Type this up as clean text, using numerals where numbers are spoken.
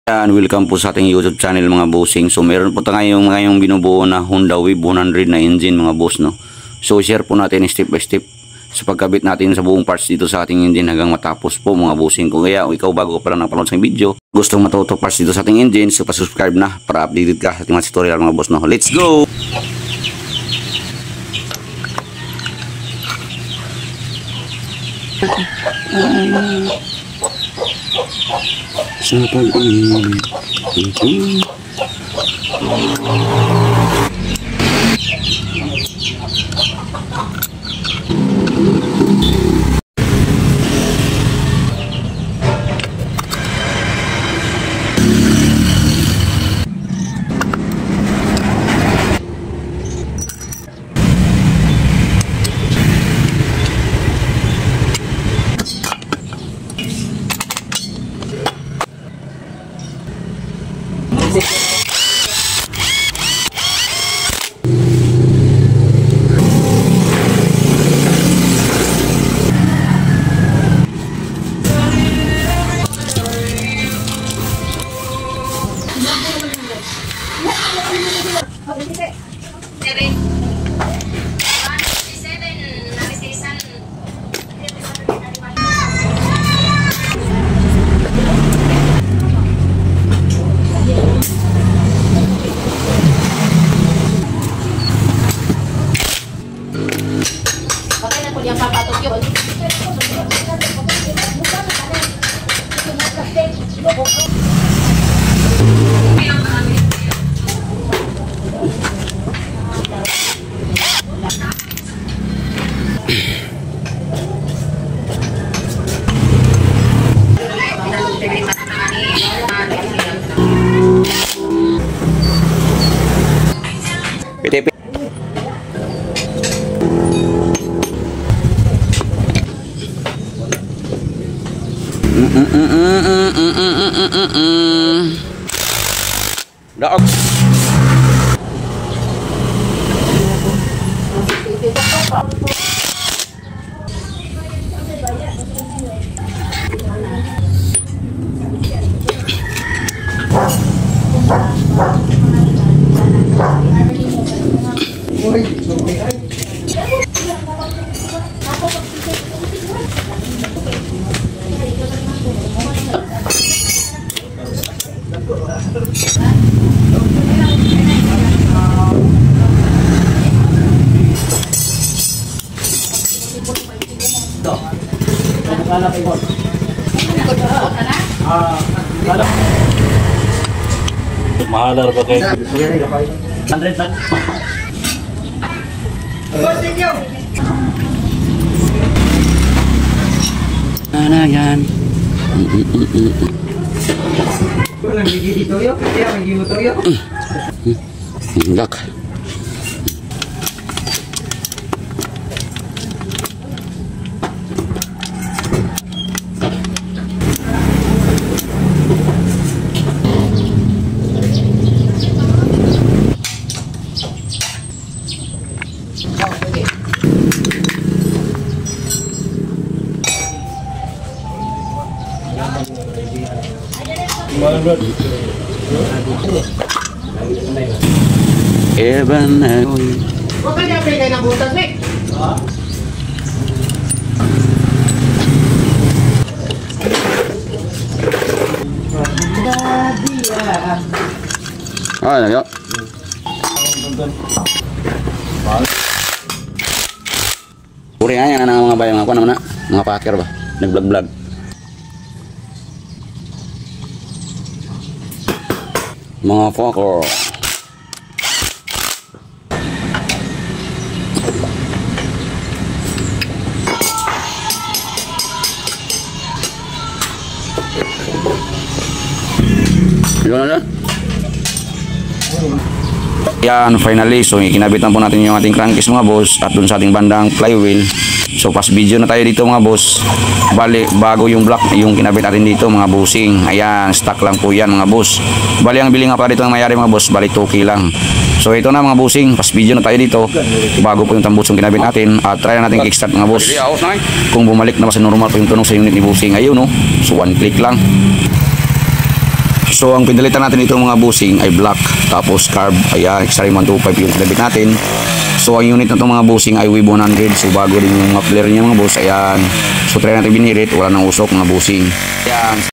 Yan, welcome po sa ating YouTube channel mga bossing. So meron po tayo ngayong binubuo na Honda Wave 100 na engine mga boss, no. So share po natin step by step sa pagkabit natin sa buong parts dito sa ating engine hanggang matapos po mga bossing. Kung kaya ikaw bago pa lang napanood sa video, gustong matuto parts dito sa ating engine, so pa-subscribe na para updated ka sa ating mga tutorial mga boss, no. Let's go! Sa pag-ibig Daog. Mahalar ba kayo? 100 lang. Ano yan? Enggak. Evan Aoy. Huwag ka niya kayo ng butas, Mick. Ah, ya. Puri aja anak mga bayang ako naman na mga packer ba nag-vlog. Mga packer. Yun na. Yan, finally, so ikinabitan po natin yung ating crankcase mga boss at dun sa ating bandang flywheel. So pas video na tayo dito mga boss. Bali, bago yung block yung kinabit natin dito mga bossing. Ayan, stock lang po yan mga boss. Bali, ang bili nga pa dito ng mayari mga boss, bali 2K lang. So ito na mga bossing, pas video na tayo dito. Bago po yung tambos yung kinabit natin. At try na natin kickstart mga boss. Kung bumalik na ba sa normal po yung tunog sa unit ni bossing. Ayun no, so 1 click lang. So ang pinalitan natin dito mga bossing ay black, tapos carb, ayan, extreme 125 yung kinabit natin. So ang unit na itong mga bossing ay WEB 100, so bago din yung muffler niya mga boss, ayan. So try natin binirit, wala nang usok mga bossing. Ayan.